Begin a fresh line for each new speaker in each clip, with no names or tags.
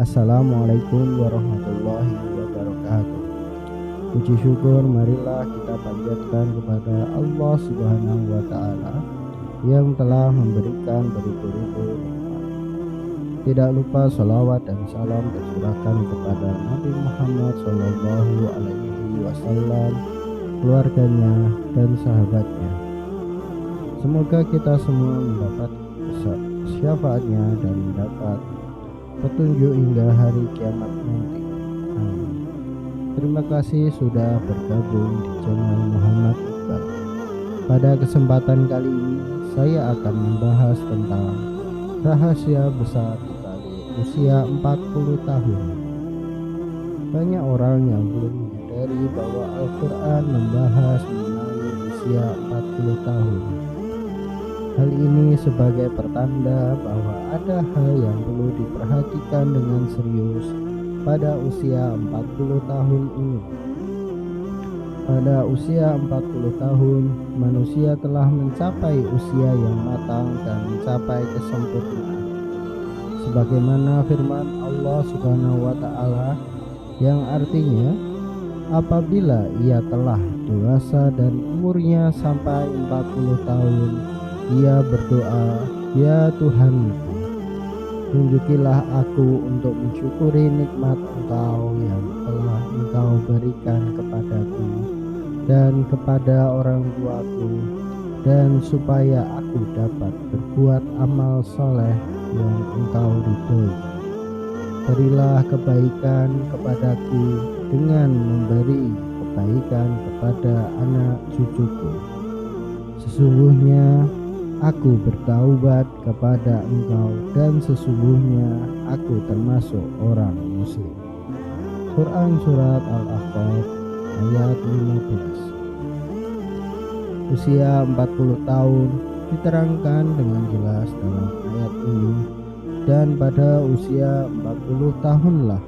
Assalamualaikum warahmatullahi wabarakatuh. Puji syukur marilah kita panjatkan kepada Allah Subhanahu wa Ta'ala yang telah memberikan beribu-ribu nikmat. Tidak lupa salawat dan salam tercurahkan kepada Nabi Muhammad SAW, keluarganya dan sahabatnya. Semoga kita semua mendapat syafaatnya dan mendapat petunjuk hingga hari kiamat nanti. Amin. Terima kasih sudah bergabung di channel Muhammad Iqbal. Pada kesempatan kali ini saya akan membahas tentang rahasia besar di balik usia 40 tahun. Banyak orang yang belum menyadari bahwa Al-Quran membahas mengenai usia 40 tahun. Hal ini sebagai pertanda bahwa ada hal yang perlu diperhatikan dengan serius pada usia 40 tahun ini. Pada usia 40 tahun, manusia telah mencapai usia yang matang dan mencapai kesempurnaan. Sebagaimana firman Allah Subhanahu wa Ta'ala yang artinya, apabila ia telah dewasa dan umurnya sampai 40 tahun, ia berdoa, "Ya Tuhanku, tunjukilah aku untuk mensyukuri nikmat Engkau yang telah Engkau berikan kepadaku dan kepada orang tuaku, dan supaya aku dapat berbuat amal soleh yang Engkau ridhoi. Berilah kebaikan kepadaku dengan memberi kebaikan kepada anak cucuku. Sesungguhnya aku bertaubat kepada Engkau dan sesungguhnya aku termasuk orang muslim." Quran Surat Al-Ahqaf ayat 15. Usia 40 tahun diterangkan dengan jelas dalam ayat ini, dan pada usia 40 tahunlah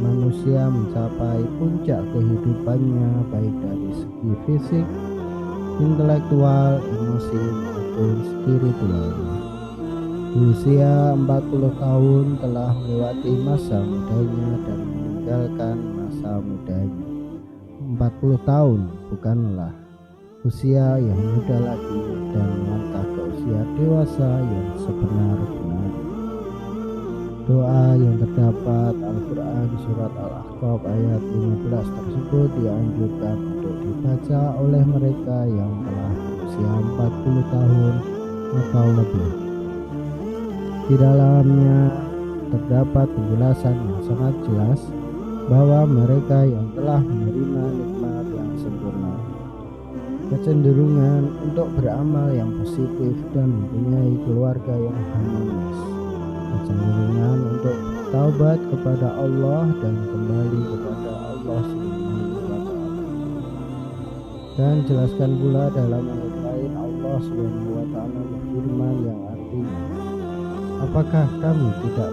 manusia mencapai puncak kehidupannya baik dari segi fisik, intelektual, emosi maupun spiritual. Di usia 40 tahun telah melewati masa mudanya dan meninggalkan masa mudanya. 40 tahun bukanlah usia yang muda lagi dan melangkah ke usia dewasa yang sebenar-benar. Doa yang terdapat Al-Quran Surat Al-Ahqaf ayat 15 tersebut dianjurkan untuk dibaca oleh mereka yang telah berusia 40 tahun atau lebih. Di dalamnya terdapat penjelasan yang sangat jelas bahwa mereka yang telah menerima nikmat yang sempurna, kecenderungan untuk beramal yang positif dan mempunyai keluarga yang harmonis, kecenderungan untuk taubat kepada Allah dan kembali kepada Allah Subhanahu wa Ta'ala. Dan jelaskan pula dalam ayat lain Allah Subhanahu wa Ta'ala berfirman yang artinya, apakah kami tidak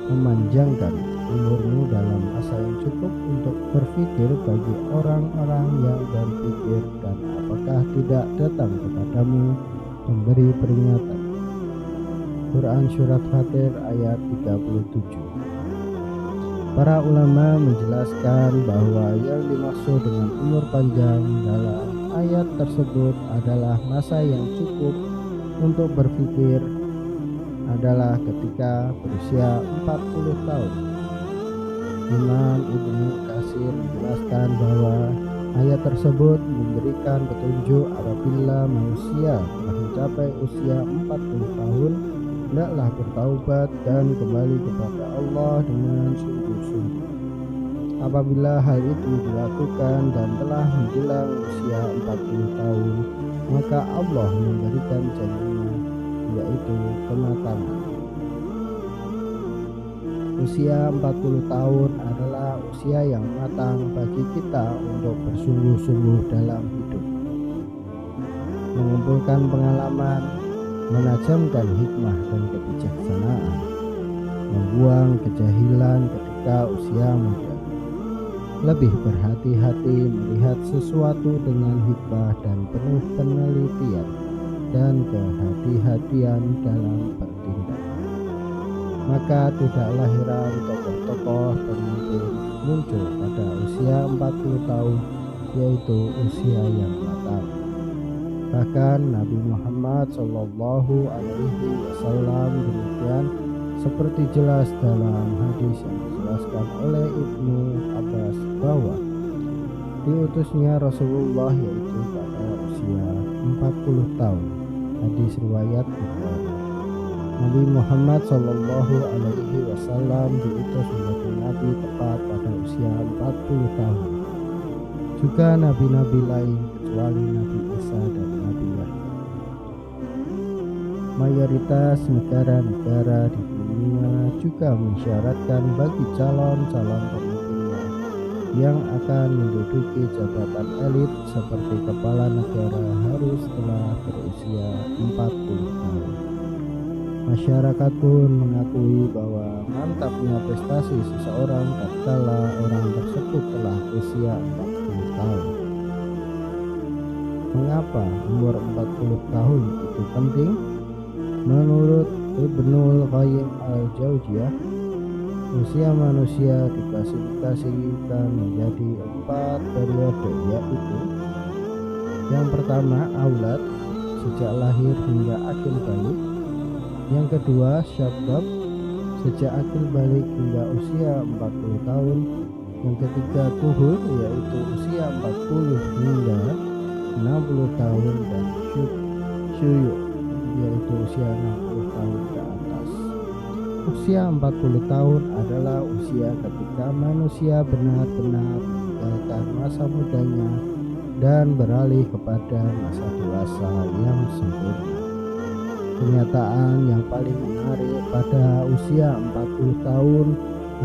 memanjangkan umurmu dalam masa yang cukup untuk berpikir bagi orang-orang yang berpikir, dan apakah tidak datang kepadamu memberi peringatan. Quran Surat Fatir ayat 37. Para ulama menjelaskan bahwa yang dimaksud dengan umur panjang dalam ayat tersebut adalah masa yang cukup untuk berpikir adalah ketika berusia 40 tahun. Imam Ibnu Katsir menjelaskan bahwa ayat tersebut memberikan petunjuk apabila manusia telah mencapai usia 40 tahun, hendaklah bertaubat dan kembali kepada Allah dengan sungguh-sungguh. Apabila hal itu dilakukan dan telah menjelang usia 40 tahun, maka Allah memberikan janjinya, yaitu kematangan. Usia 40 tahun adalah usia yang matang bagi kita untuk bersungguh-sungguh dalam hidup, mengumpulkan pengalaman, menajamkan hikmah dan kebijaksanaan, membuang kejahilan ketika usia muda, lebih berhati-hati melihat sesuatu dengan hikmah dan penuh penelitian, dan kehati-hatian dalam bertindak. Maka tidaklah heran tokoh-tokoh pemimpin muncul pada usia 40 tahun, yaitu usia yang matang. Bahkan Nabi Muhammad Shallallahu Alaihi Wasallam demikian, seperti jelas dalam hadis yang dijelaskan oleh Ibnu Abbas bahwa diutusnya Rasulullah yaitu pada usia 40 tahun. Hadis riwayat Bukhari. Nabi Muhammad Shallallahu Alaihi Wasallam diutus menjadi nabi tepat pada usia 40 tahun. Juga nabi-nabi lain kecuali Nabi Isa dan Nabi Yahya. Mayoritas negara-negara di dunia juga mensyaratkan bagi calon-calon pemimpinnya yang akan menduduki jabatan elit seperti kepala negara harus telah berusia 40 tahun. Masyarakat pun mengakui bahwa mantapnya prestasi seseorang tatkala orang tersebut telah usia 40 tahun. Mengapa umur 40 tahun itu penting? Menurut Ibnul Qayyim al-Jauziyah, usia manusia diklasifikasikan menjadi 4 periode, yaitu yang pertama aulad, sejak lahir hingga akil balik. Yang kedua syabab, sejak akil balik hingga usia 40 tahun. Yang ketiga tuhur, yaitu usia 40 hingga 60 tahun. Dan syuyuk, yaitu usia 60 tahun ke atas. Usia 40 tahun adalah usia ketika manusia benar-benar meninggalkan masa mudanya dan beralih kepada masa dewasa yang sempurna. Kenyataan yang paling menarik pada usia 40 tahun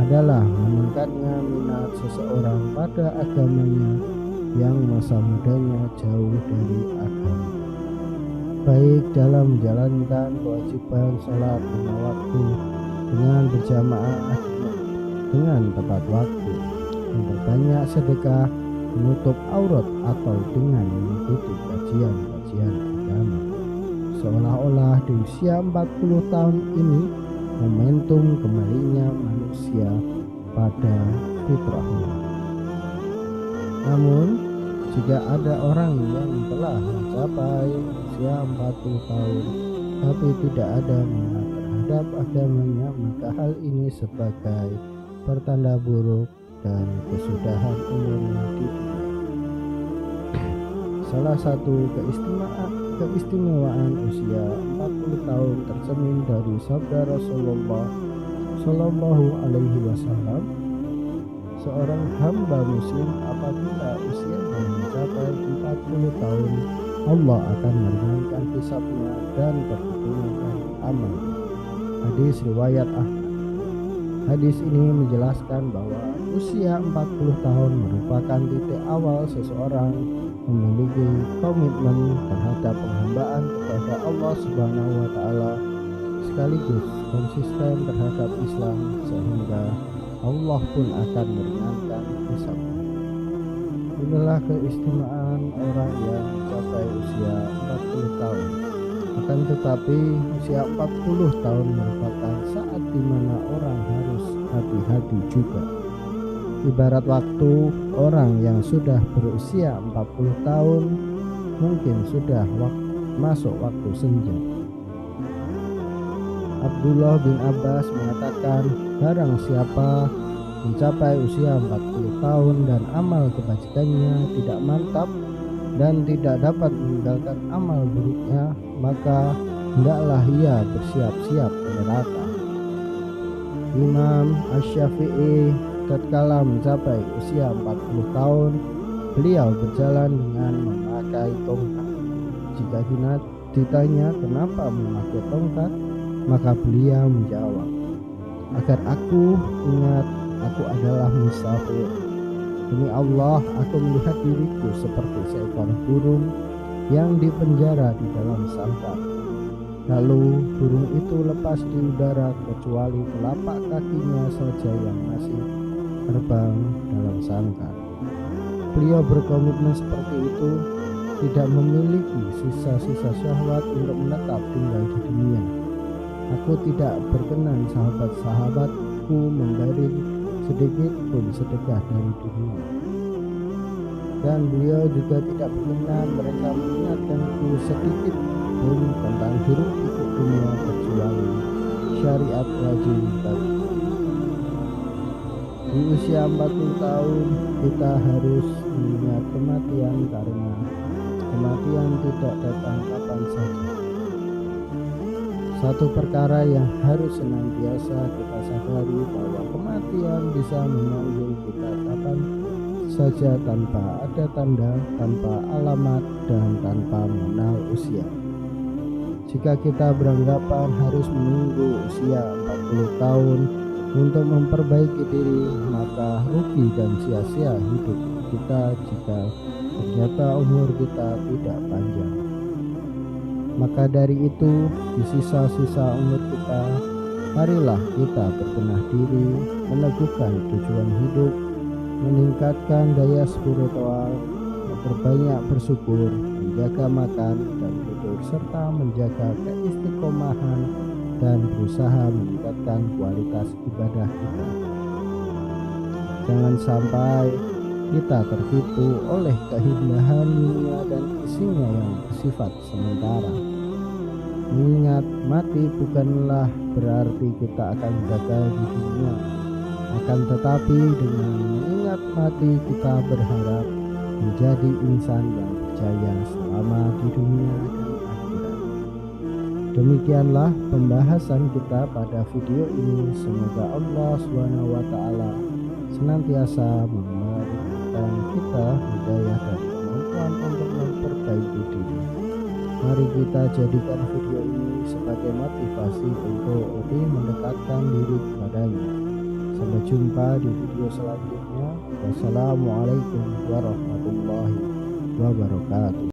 adalah meningkatnya minat seseorang pada agamanya yang masa mudanya jauh dari agama, baik dalam menjalankan kewajiban sholat lima waktu dengan berjamaah dengan tepat waktu, memperbanyak sedekah, menutup aurat, atau dengan mengikuti kajian-kajian agama. Seolah-olah di usia 40 tahun ini momentum kembalinya manusia pada fitrahnya. Namun, jika ada orang yang telah mencapai usia 40 tahun tapi tidak ada minat terhadap agamanya, maka hal ini sebagai pertanda buruk dan kesudahan umurnya di dunia. Salah satu keistimewaan usia 40 tahun tercermin dari sabda Rasulullah Shallallahu Alaihi Wasallam, seorang hamba muslim apabila usianya mencapai 40 tahun, Allah akan meringankan hisabnya dan perhitungan amalnya. Hadis riwayat Ahmad. Hadis ini menjelaskan bahwa usia 40 tahun merupakan titik awal seseorang memiliki komitmen terhadap penghambaan kepada Allah Subhanahu wa Ta'ala, sekaligus konsisten terhadap Islam, sehingga Allah pun akan meringankan hisabnya. Inilah keistimewaan orang yang mencapai usia 40 tahun. Akan tetapi usia 40 tahun merupakan saat di mana orang harus hati-hati juga. Ibarat waktu, orang yang sudah berusia 40 tahun mungkin sudah masuk waktu senja. Abdullah bin Abbas mengatakan, barang siapa mencapai usia 40 tahun dan amal kebajikannya tidak mantap dan tidak dapat meninggalkan amal buruknya, maka hendaklah ia bersiap-siap ke neraka. Imam Asy-Syafi'i tatkala mencapai usia 40 tahun, beliau berjalan dengan memakai tongkat. Jika ditanya kenapa memakai tongkat, maka beliau menjawab, agar aku ingat aku adalah musafir. Demi Allah, aku melihat diriku seperti seekor burung yang dipenjara di dalam sangkar. Lalu burung itu lepas di udara kecuali telapak kakinya saja yang masih terbang dalam sangkar. Beliau berkomitmen seperti itu, tidak memiliki sisa-sisa syahwat untuk menetap tinggal di dunia. Aku tidak berkenan sahabat-sahabatku memberi sedikit pun sedekah dari dunia. Dan beliau juga tidak berkenan mereka mengingatkanku sedikit pun tentang hiruk pikuk dunia kecuali syariat wajib bagi. Di usia 40 tahun kita harus mengingat kematian karena kematian tidak datang kapan saja. Satu perkara yang harus senantiasa kita sadari bahwa kematian bisa memanggil kita kapan saja tanpa ada tanda, tanpa alamat, dan tanpa mengenal usia. Jika kita beranggapan harus menunggu usia 40 tahun untuk memperbaiki diri, maka rugi dan sia-sia hidup kita jika ternyata umur kita tidak panjang. Maka dari itu, di sisa-sisa umur kita, marilah kita berbenah diri, meneguhkan tujuan hidup, meningkatkan daya spiritual, memperbanyak bersyukur, menjaga makan dan tidur, serta menjaga keistiqomahan dan berusaha meningkatkan kualitas ibadah kita. Jangan sampai kita tertipu oleh keindahan dunia dan isinya yang bersifat sementara. Mengingat mati bukanlah berarti kita akan gagal di dunia. Akan tetapi dengan mengingat mati kita berharap menjadi insan yang berjaya selama di dunia dan akhirat. Demikianlah pembahasan kita pada video ini. Semoga Allah SWT senantiasa memberikan kita hidayah dan kemampuan untuk memperbaiki diri. Mari kita jadikan video ini sebagai motivasi untuk lebih mendekatkan diri kepadanya. Sampai jumpa di video selanjutnya. Wassalamualaikum warahmatullahi wabarakatuh.